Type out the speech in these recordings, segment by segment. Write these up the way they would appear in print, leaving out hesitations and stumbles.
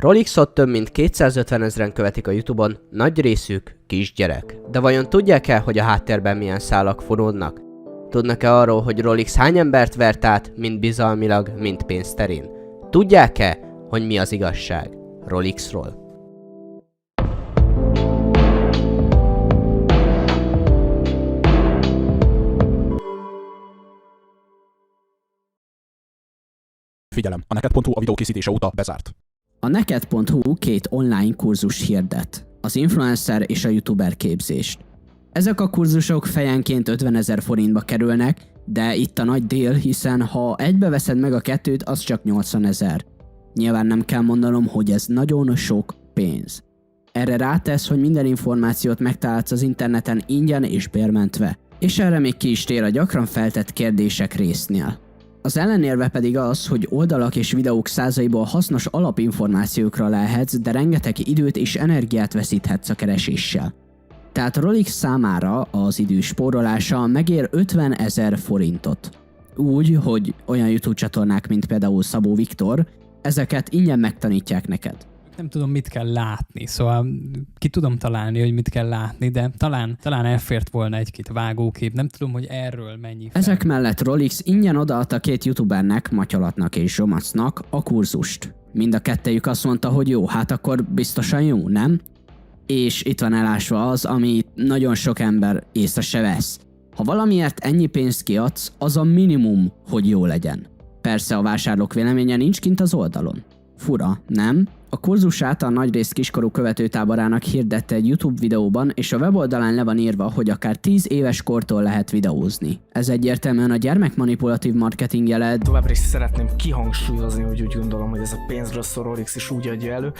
Rolixot több mint 250 000-en követik a YouTube-on, nagy részük kisgyerek. De vajon tudják-e, hogy a háttérben milyen szálak forognak? Tudnak-e arról, hogy Rolix hány embert vert át, mind bizalmilag, mind pénzterén? Tudják-e, hogy mi az igazság Rolixról? Figyelem, a neked.hu a videó készítése óta bezárt. A neked.hu két online kurzus hirdet, az influencer és a youtuber képzést. Ezek a kurzusok fejenként 50 000 forintba kerülnek, de itt a nagy dél, hiszen ha egybe veszed meg a kettőt, az csak 80 000. Nyilván nem kell mondanom, hogy ez nagyon sok pénz. Erre rátesz, hogy minden információt megtalálsz az interneten ingyen és bérmentve. És erre még ki is tér a gyakran feltett kérdések résznél. Az ellenérve pedig az, hogy oldalak és videók százaiból hasznos alapinformációkra lehetsz, de rengeteg időt és energiát veszíthetsz a kereséssel. Tehát a Rolix számára az idő spórolása megér 50 000 forintot. Úgy, hogy olyan YouTube csatornák, mint például Szabó Viktor, ezeket ingyen megtanítják neked. Nem tudom, mit kell látni, szóval ki tudom találni, hogy mit kell látni, de talán elfért volna egy-két vágókép, nem tudom, hogy erről mennyi fel. Ezek mellett Rolix ingyen odaadta két youtubernek, Matyalatnak és Zsomacnak a kurzust. Mind a kettejük azt mondta, hogy jó, hát akkor biztosan jó, nem? És itt van elásva az, ami nagyon sok ember észre se vesz. Ha valamiért ennyi pénzt kiadsz, az a minimum, hogy jó legyen. Persze a vásárlók véleménye nincs kint az oldalon. Fura, nem? A kurzusát a nagyrészt kiskorú követőtáborának hirdette egy YouTube videóban, és a weboldalán le van írva, hogy akár 10 éves kortól lehet videózni. Ez egyértelműen a gyermekmanipulatív marketing jele. Továbbra is szeretném kihangsúlyozni, hogy úgy gondolom, hogy ez a pénzről szól Rolix is úgy adja elő.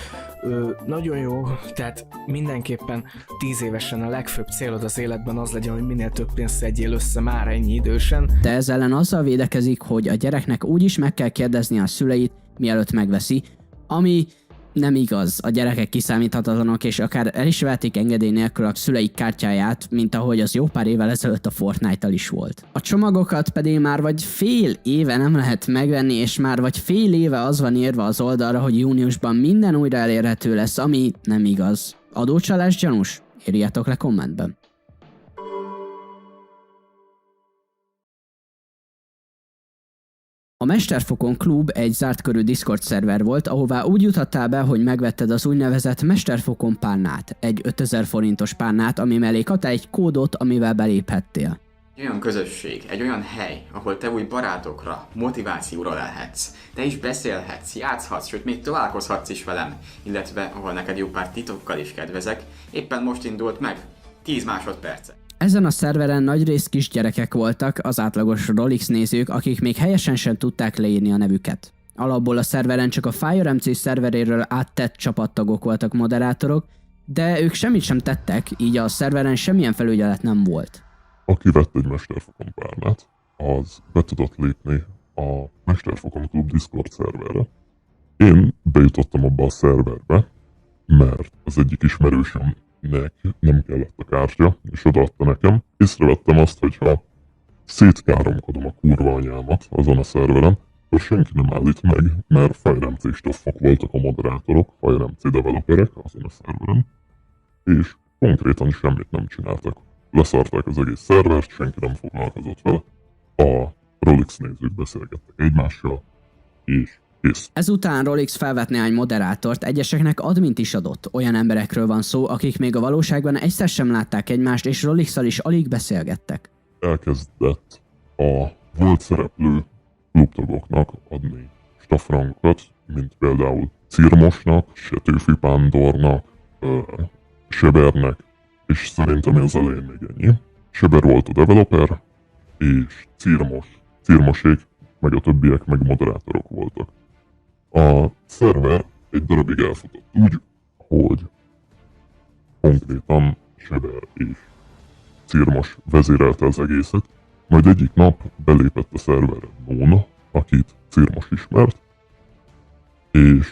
Nagyon jó, tehát mindenképpen 10 évesen a legfőbb célod az életben az legyen, hogy minél több pénzt szedjél össze már ennyi idősen. De ez ellen azzal védekezik, hogy a gyereknek úgyis meg kell kérdezni a szüleit, mielőtt megveszi, ami nem igaz, a gyerekek kiszámíthatatlanok, és akár el is vették engedély nélkül a szüleik kártyáját, mint ahogy az jó pár évvel ezelőtt a Fortnite-tal is volt. A csomagokat pedig már vagy fél éve nem lehet megvenni, és már vagy fél éve az van írva az oldalra, hogy júniusban minden újra elérhető lesz, ami nem igaz. Adócsalás gyanús? Írjátok le kommentben. A Mesterfokon Klub egy zárt körű Discord szerver volt, ahová úgy juthattál be, hogy megvetted az úgynevezett Mesterfokon párnát, egy 5000 forintos párnát, ami mellé kaptál egy kódot, amivel beléphettél. Egy olyan közösség, egy olyan hely, ahol te új barátokra, motivációra lehetsz. Te is beszélhetsz, játszhatsz, sőt még találkozhatsz is velem, illetve ahol neked jó pár titokkal is kedvezek, éppen most indult meg, 10 másodperce. Ezen a szerveren nagyrészt kisgyerekek voltak, az átlagos Rolix nézők, akik még helyesen sem tudták leírni a nevüket. Alapból a szerveren csak a FireMC szerveréről áttett csapattagok voltak moderátorok, de ők semmit sem tettek, így a szerveren semmilyen felügyelet nem volt. Aki vett egy Mesterfokon párnát, az be tudott lépni a Mesterfokon Klub Discord szerverre. Én bejutottam abba a szerverbe, mert az egyik ismerősömnek nem kellett a kártya, és odaadta nekem. Észrevettem azt, hogy ha szétkáromkodom a kurva anyámat azon a szerveren, akkor senki nem állít meg, mert FireMC stoffok voltak a moderátorok, FireMC developerek azon a szerveren, és konkrétan semmit nem csináltak. Leszarták az egész szervert, senki nem foglalkozott vele. A Rolix nézők beszélgettek egymással, és kész. Ezután Rolix felvett néhány moderátort, egyeseknek admint is adott. Olyan emberekről van szó, akik még a valóságban egyszer sem látták egymást, és Rolix-szal is alig beszélgettek. Elkezdett a volt szereplő klubtagoknak adni staffrangokat, mint például Cirmosnak, Setőfi Pándornak, Sebernek, és szerintem az elején még ennyi. Seber volt a developer, és Cirmosék, meg a többiek meg moderátorok voltak. A szerver egy darabig elfutott úgy, hogy konkrétan Seber és Cirmos vezérelte az egészet, majd egyik nap belépett a szerverre Nóna, akit Cirmos ismert, és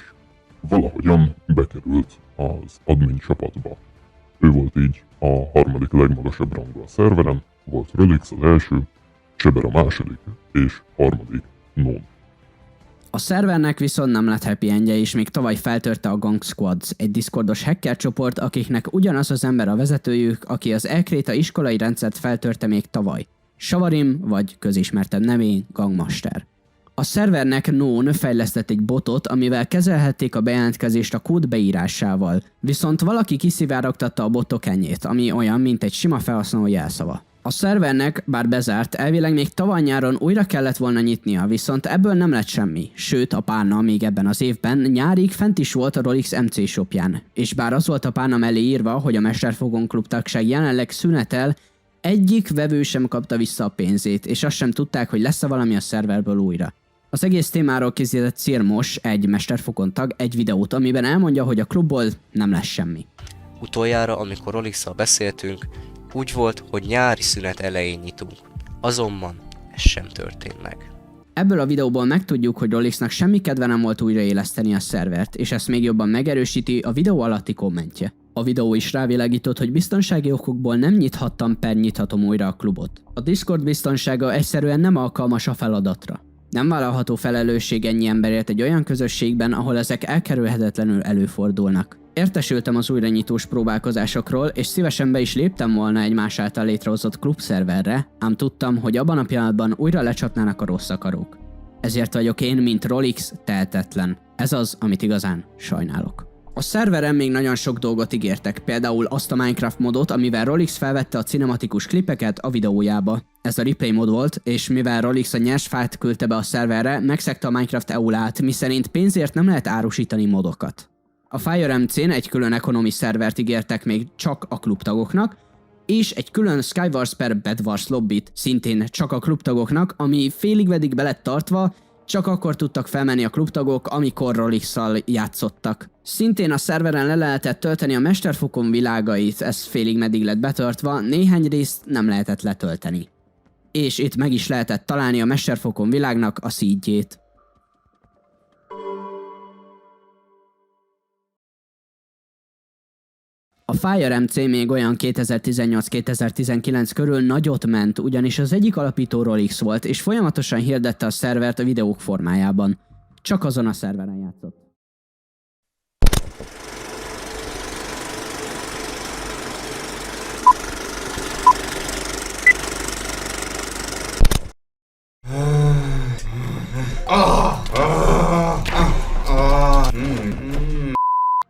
valahogyan bekerült az admin csapatba. Ő volt így a harmadik legmagasabb rangú a szerveren, volt Rolix az első, Seber a második, és harmadik Nón. A szervernek viszont nem lett happy endje, és még tavaly feltörte a Gang Squads, egy discordos hacker csoport, akiknek ugyanaz az ember a vezetőjük, aki az Elkréta iskolai rendszert feltörte még tavaly. Savarim, vagy közismertebb nevén Gangmaster. A szervernek Known fejlesztett egy botot, amivel kezelhették a bejelentkezést a kód beírásával, viszont valaki kiszivárogtatta a bot tokenjét, ami olyan, mint egy sima felhasználó jelszava. A szervernek, bár bezárt, elvileg még tavaly nyáron újra kellett volna nyitnia, viszont ebből nem lett semmi, sőt a párna még ebben az évben nyárig fent is volt a Rolix MC shopján, és bár az volt a párna mellé írva, hogy a Mesterfogon Klub tagság jelenleg szünetel, egyik vevő sem kapta vissza a pénzét, és azt sem tudták, hogy lesz-e valami a szerverből újra. Az egész témáról készített Cirmos, egy Mesterfokon tag, egy videót, amiben elmondja, hogy a klubból nem lesz semmi. Utoljára, amikor Rolix-szal beszéltünk, úgy volt, hogy nyári szünet elején nyitunk. Azonban ez sem történt meg. Ebből a videóból megtudjuk, hogy Rolixnak semmi kedve nem volt újraéleszteni a szervert, és ezt még jobban megerősíti a videó alatti kommentje. A videó is rávilágított, hogy biztonsági okokból nem nyithattam per nyithatom újra a klubot. A Discord biztonsága egyszerűen nem alkalmas a feladatra. Nem vállalható felelősség ennyi emberért egy olyan közösségben, ahol ezek elkerülhetetlenül előfordulnak. Értesültem az újranyitós próbálkozásokról, és szívesen be is léptem volna egy más által létrehozott klubszerverre, ám tudtam, hogy abban a pillanatban újra lecsapnának a rossz akarók. Ezért vagyok én, mint Rolix, tehetetlen. Ez az, amit igazán sajnálok. A szerveren még nagyon sok dolgot ígértek, például azt a Minecraft modot, amivel Rolix felvette a cinematikus klipeket a videójába. Ez a replay mod volt, és mivel Rolix a nyers fájlt küldte be a szerverre, megszegte a Minecraft EULA-t, miszerint pénzért nem lehet árusítani modokat. A FireMC-n egy külön economy szervert ígértek még csak a klubtagoknak, és egy külön Skywars per Bedwars lobbit szintén csak a klubtagoknak, ami félig meddig be lett tartva, csak akkor tudtak felmenni a klubtagok, amikor Rolix-szal játszottak. Szintén a szerveren le lehetett tölteni a Mesterfokon világait, ez félig meddig lett betartva, néhány részt nem lehetett letölteni. És itt meg is lehetett találni a Mesterfokon világnak a seedjét. A FireMC még olyan 2018-2019 körül nagyot ment, ugyanis az egyik alapító Rolix volt, és folyamatosan hirdette a szervert a videók formájában. Csak azon a szerveren játszott.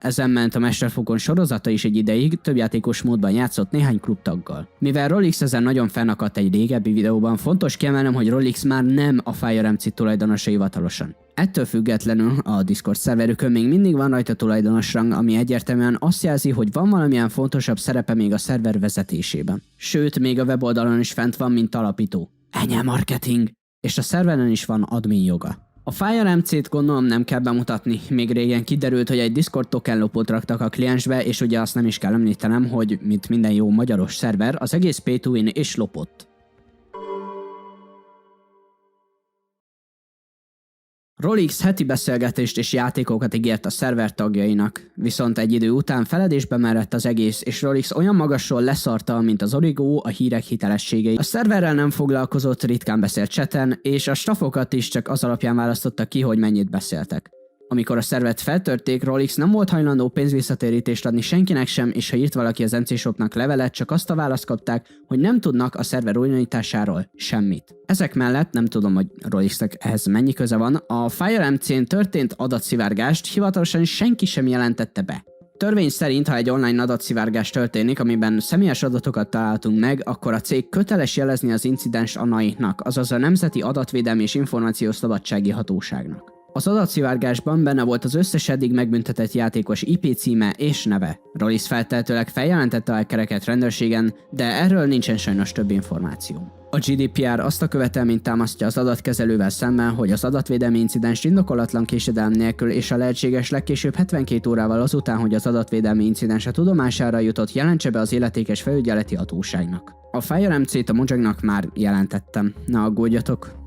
Ezen ment a Mesterfokon sorozata is egy ideig, több játékos módban játszott néhány klubtaggal. Mivel Rolix ezen nagyon fennakadt egy régebbi videóban, fontos kiemelnem, hogy Rolix már nem a FireMC tulajdonosa hivatalosan. Ettől függetlenül a Discord szerverükön még mindig van rajta tulajdonos rang, ami egyértelműen azt jelzi, hogy van valamilyen fontosabb szerepe még a szerver vezetésében. Sőt, még a weboldalon is fent van, mint alapító. Ennyi marketing! És a szerveren is van admin joga. A FireMC-t gondolom nem kell bemutatni, még régen kiderült, hogy egy Discord token lopót raktak a kliensbe, és ugye azt nem is kell említenem, hogy mint minden jó magyaros szerver, az egész pay to win és lopott. Rolix heti beszélgetést és játékokat ígért a szerver tagjainak, viszont egy idő után feledésbe merett az egész, és Rolix olyan magasról leszarta, mint az origó, a hírek hitelességei. A szerverrel nem foglalkozott, ritkán beszélt chaten, és a staffokat is csak az alapján választotta ki, hogy mennyit beszéltek. Amikor a szervert feltörték, Rolix nem volt hajlandó pénzvisszatérítést adni senkinek sem, és ha írt valaki az MC Shopnak levelet, csak azt a választ kapták, hogy nem tudnak a szerver újraindításáról semmit. Ezek mellett, nem tudom, hogy Rolixnek ehhez mennyi köze van, a FireMC-n történt adatszivárgást hivatalosan senki sem jelentette be. Törvény szerint, ha egy online adatszivárgás történik, amiben személyes adatokat találtunk meg, akkor a cég köteles jelezni az incidens a NAI-nak, azaz a Nemzeti Adatvédelmi és Információs Szabadsági Hatóságnak. Az adatszivárgásban benne volt az összes eddig megbüntetett játékos IP címe és neve. Rolix feltehetőleg feljelentette a hackereket rendőrségen, de erről nincsen sajnos több információ. A GDPR azt a követelményt támasztja az adatkezelővel szemben, hogy az adatvédelmi incidens indokolatlan késedelem nélkül és a lehetséges legkésőbb 72 órával azután, hogy az adatvédelmi incidens a tudomására jutott, jelentse be az illetékes felügyeleti hatóságnak. A FireMC-t a Mojangnak már jelentettem, ne aggódjatok.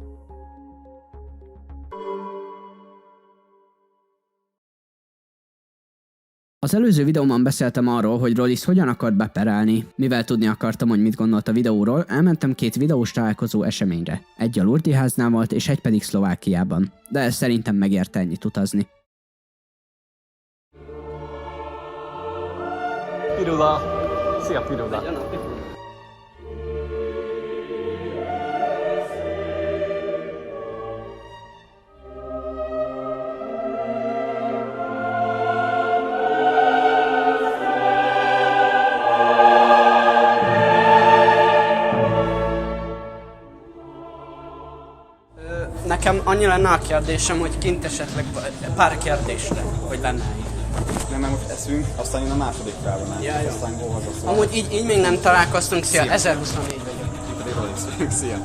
Az előző videóban beszéltem arról, hogy Rolex hogyan akart beperelni. Mivel tudni akartam, hogy mit gondolt a videóról, elmentem 2 videós találkozó eseményre. Egy a Lourdes háznál volt, és egy pedig Szlovákiában. De szerintem megérte ennyit utazni. Pirula! Szia, Pirula! Nekem annyi lenne a kérdésem, hogy kint esetleg pár kérdésre, hogy lenne. Nem, mert most eszünk, aztán én a második felben menjünk, aztán go haza. Amúgy így még nem találkoztunk, szia, 1024 vagyok. Szia.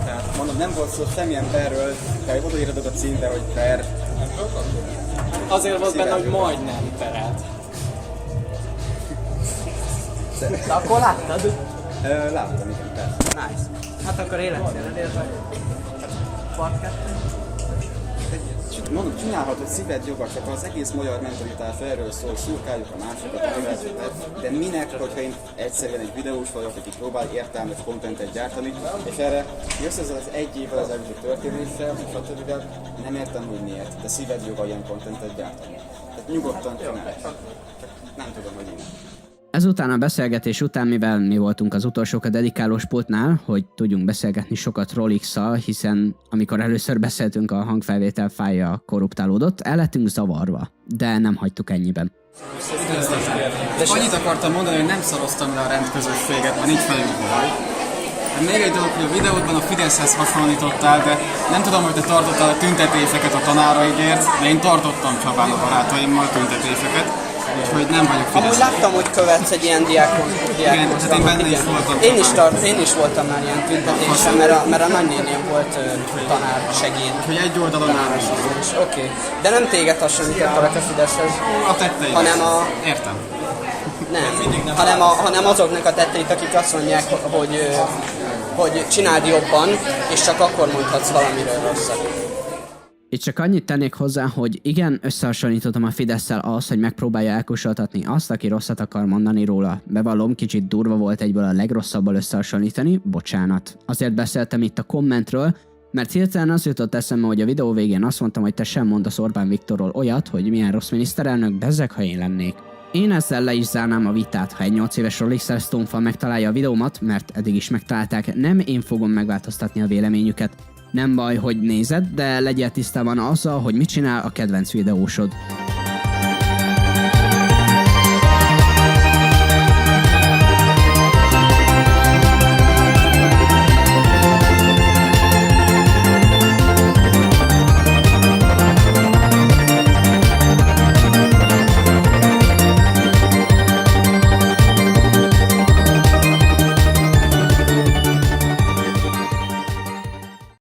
Tehát mondom, nem volt szó semmilyen perről, tehát odaírod a címbe, hogy per. Azért volt benne, hogy majdnem perelt. De akkor láttad? Láttam, igen, persze. Nice. Hát akkor életszél, elérve. Mondom, csinálhatod szíved joga, csak az egész magyar mentalitás erről szól, szurkáljuk a másokat, a követőket, de minek, hogyha én egyszerűen egy videós vagyok, aki próbál értelmes kontentet gyártani, és erre jössz ezzel az egy évvel az előző történéssel, stb. Nem értem, hogy miért, de szíved joga ilyen kontentet gyártani. Tehát nyugodtan csinálj. Nem tudom, hogy én. Ezután a beszélgetés után, mivel mi voltunk az utolsók a dedikálós pultnál, hogy tudjunk beszélgetni sokat Rolex-szal, hiszen amikor először beszéltünk, a hangfelvétel fájlja korruptálódott, el lettünk zavarva, de nem hagytuk ennyiben. Annyit akartam mondani, hogy nem szoroztam le a rendközösséget, mert nincs velünk baj. Még egy dolog, hogy a videódban a Fideszhez hasonlítottál, de nem tudom, hogy te tartottál a tüntetéseket a tanáraidért, de én tartottam Csabán a barátaimmal tüntetéseket. Úgyhogy nem vagyok Fidesz. Amúgy láttam, hogy követsz egy ilyen diákon. Igen, hát én benne is voltam. Én is voltam már ilyen tüntetésen, mert a nagynéném volt tanár segéd. Úgyhogy egy oldalon állás. Oké. De nem téged hasonlítottalak a Fideszhez. A tetteit. Hanem a... Értem. Nem. Hanem azoknak a tetteit, akik azt mondják, hogy csináld jobban, és csak akkor mondhatsz valamiről rosszat. Itt csak annyit tennék hozzá, hogy igen, összehasonlítottam a Fidesszel ahhoz, hogy megpróbálja elkusoltatni azt, aki rosszat akar mondani róla. Bevallom, kicsit durva volt egyből a legrosszabbal összehasonlítani, bocsánat. Azért beszéltem itt a kommentről, mert hirtelen az jutott eszembe, hogy a videó végén azt mondtam, hogy te sem mondasz Orbán Viktorról olyat, hogy milyen rossz miniszterelnök, bezzeg, ha én lennék. Én ezzel le is zárnám a vitát, ha egy 8 éves Rolex-el Stonefan megtalálja a videómat, mert eddig is megtalálták, nem én fogom megváltoztatni a véleményüket. Nem baj, hogy nézed, de legyél tisztában azzal, hogy mit csinál a kedvenc videósod.